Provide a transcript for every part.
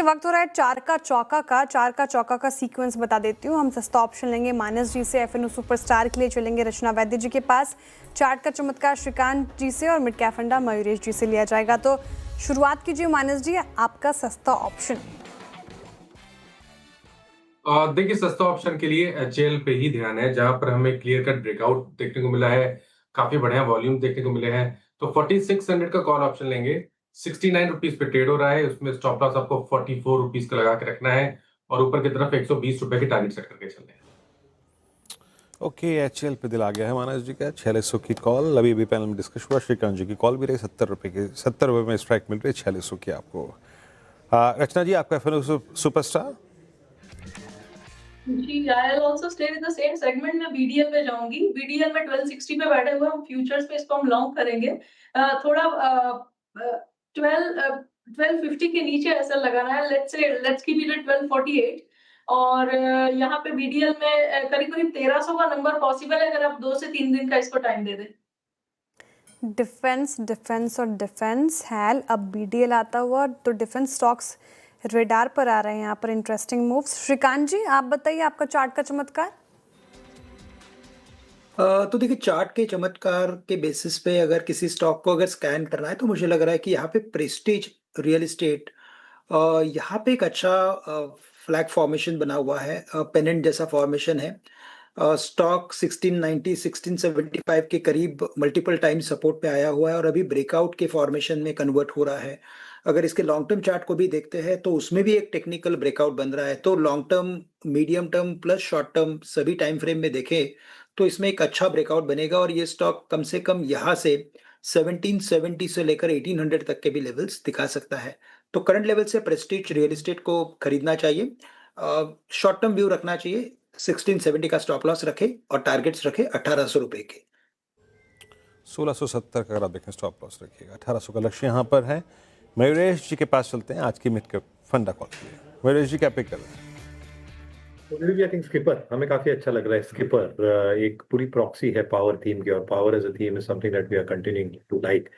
वक्त हो रहा है चार का चौका का सीक्वेंस बता देती हूँ। हम सस्ता ऑप्शन लेंगे मानस जी से, एफएनओ सुपरस्टार के लिए चलेंगे रचना वैद्य जी के पास, चार्ट का चमत्कार श्रीकांत जी से और मिड कैप फंडा मयूरेश जी से लिया जाएगा। तो शुरुआत कीजिए मानस जी, आपका सस्ता ऑप्शन। देखिए, सस्ता ऑप्शन के लिए एचएएल पे ही ध्यान है, जहां पर हमें क्लियर कट ब्रेकआउट देखने को मिला है, काफी बढ़िया वॉल्यूम देखने को मिले हैं। तो 4600 का कॉल ऑप्शन लेंगे। 69 रुपीज पे ट्रेड हो रहा है, उसमें स्टॉप लॉस आपको 44 रुपीज का लगा के रखना है और ऊपर की तरफ 120 रुपए की टारगेट सेट करके चलना है। ओके, एचएल पे दिल आ गया है मानस जी का। 4600 की कॉल अभी भी पैनल में डिस्कस हुआ। श्रीकांत जी की कॉल भी रही 70 रुपए में स्ट्राइक मिल रही है 4600 की आपको। रचना जी, आपका एफएनओ सुपरस्टार। जी, I will also stay with the same segment. मैं बीडीएल पे जाऊंगी। बीडीएल में 1260 पे बैठे हुए हम फ्यूचर्स पे इसको हम लॉन्ग करेंगे। थोड़ा 1250 के नीचे ऐसा लगाना है। लेट्स कीप इट एट 1248 और यहाँ पे बीडीएल में करीब-करीब 1300 का नंबर पॉसिबल है अगर आप 2 से 3 दिन का इसको टाइम दे दें। डिफेंस और डिफेंस हैल अब बीडीएल आता हुआ, तो डिफेंस स्टॉक्स रेडार पर आ रहे हैं यहाँ पर। Interesting moves. श्रीकांत जी, आप बताइए आपका चार्ट का चमत्कार। तो देखिए, चार्ट के चमत्कार के बेसिस पे अगर किसी स्टॉक को अगर स्कैन करना है तो मुझे लग रहा है कि यहाँ पे प्रेस्टीज रियल एस्टेट यहाँ पे एक अच्छा फ्लैग फॉर्मेशन बना हुआ है, पेनेंट जैसा फॉर्मेशन है। स्टॉक 1690 1675 के करीब मल्टीपल टाइम सपोर्ट पे आया हुआ है और अभी ब्रेकआउट के फॉर्मेशन में कन्वर्ट हो रहा है। अगर इसके लॉन्ग टर्म चार्ट को भी देखते हैं तो उसमें भी एक टेक्निकल ब्रेकआउट बन रहा है। तो long term, medium term plus short term सभी टाइम फ्रेम में देखें तो इसमें एक अच्छा ब्रेकआउट बनेगा और ये स्टॉक कम से कम यहाँ से 1770 से लेकर 1800 तक के भी लेवल्स दिखा सकता है। तो करंट लेवल से प्रेस्टीज रियल एस्टेट को खरीदना चाहिए, शॉर्ट टर्म व्यू रखना चाहिए। 1670 का स्टॉप लॉस रखे और टारगेट्स रखे 1800 रुपए के। 1670 का अगर आप देखें स्टॉप लॉस रखिएगा। 1800 का लक्ष्य यहाँ पर है। मयूरेश जी के पास चलते हैं आज की मिड कैप फंडा कॉल के लिए। मयूरेश जी क्या पिक कर रहे हैं? आई थिंक स्किपर हमें काफी अच्छा लग रहा है। स्किपर एक पूरी प्रॉक्सी है पावर थीम की और power as a theme is something that we are continuing to like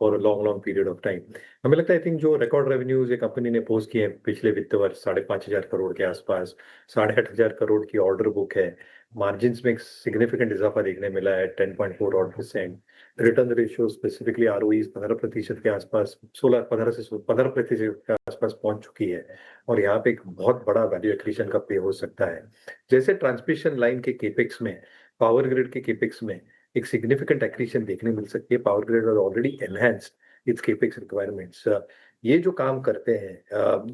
for a long long period of time. हमें लगता है आई थिंक जो रिकॉर्ड रेवेन्यूज ये कंपनी ने पोस्ट किए हैं पिछले वित्त वर्ष 5,500 करोड़ के आसपास, 8,500 करोड़ की ऑर्डर बुक है। मार्जिन्स में एक सिग्निफिकेंट इजाफा देखने मिला है 10.4%। रिटर्न रेशियो स्पेसिफिकली आरओई 15% के आसपास, 15% के आसपास पहुंच चुकी है और यहाँ पे एक बहुत बड़ा वैल्यू एक्रीशन का पे हो सकता है। जैसे ट्रांसमिशन लाइन के केपेक्स में, पावर ग्रिड के केपेक्स में एक सिग्निफिकेंट एक्रीशन देखने मिल सकती है। Power grid already enhanced it's capex requirements. ये जो काम करते हैं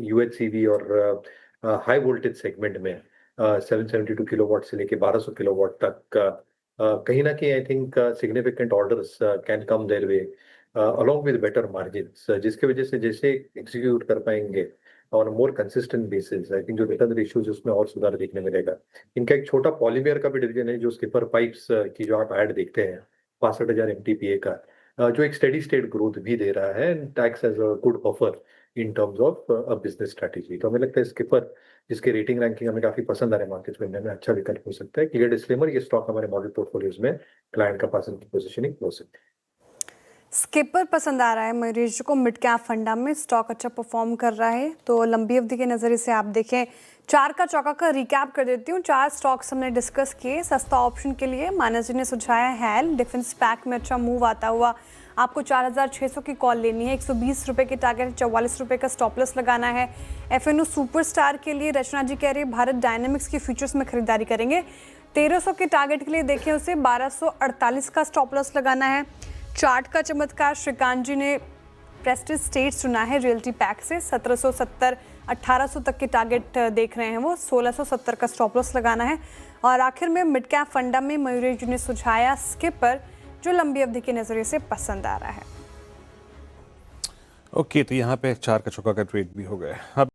यूएचसीवी और हाई वोल्टेज सेगमेंट में 772 किलोवाट से लेके 1200 किलोवाट तक कहीं ना कहीं I think significant orders can come their way along with better margins, जिसकी वजह से जैसे एग्जीक्यूट कर पाएंगे on more consistent basis I think जो रिटर्न रेशियोज उसमें और सुधार देखने मिलेगा। इनका एक छोटा पॉलीमर का भी डिवीजन है जो स्किपर पाइप्स की जो आप ऐड देखते हैं 65,000 MTPA का, जो एक स्टेडी स्टेट ग्रोथ भी दे रहा है and tax as a good buffer in terms of a business strategy. तो हमें लगता है स्किपर, जिसके रेटिंग रैंकिंग हमें काफी पसंद आ रहे हैं मार्केट में, इंडिया में अच्छा विकल्प हो सकता है। क्लियर डिस्क्लेमर, ये स्टॉक हमारे मॉडल पोर्टफोलियोज में क्लाइंट का पास की पोजीशनिंग हो सकती है। स्किपर पसंद आ रहा है मयूरेश जी को। मिड कैप फंडा में स्टॉक अच्छा परफॉर्म कर रहा है, तो लंबी अवधि के नज़रिए से आप देखें। चार का चौका का रिकैप कर देती हूँ। 4 स्टॉक्स हमने डिस्कस किए सस्ता ऑप्शन के लिए। मानस जी ने सुझाया हैल, डिफेंस पैक में अच्छा मूव आता हुआ आपको 4600 की कॉल लेनी है। 120 रुपये की टारगेट, 44 रुपये का स्टॉपलेस लगाना है। एफएनओ सुपरस्टार के लिए रचना जी कह रही है भारत डायनेमिक्स की फ्यूचर्स में खरीदारी करेंगे। 1300 के टारगेट के लिए देखें उसे 1248 का स्टॉपलॉस लगाना है। चार्ट का चमत्कार श्रीकांत जी ने प्रेस्टीज स्टेट चुना है रियल्टी पैक से। 1770 1800 तक के टारगेट देख रहे हैं वो। 1670 का स्टॉप लॉस लगाना है। और आखिर में मिड कैप फंडा में मयूरेश जी ने सुझाया स्किपर, जो लंबी अवधि के नजरिए से पसंद आ रहा है। ओके, तो यहाँ पे 4 का चौका का ट्रेड भी हो गया।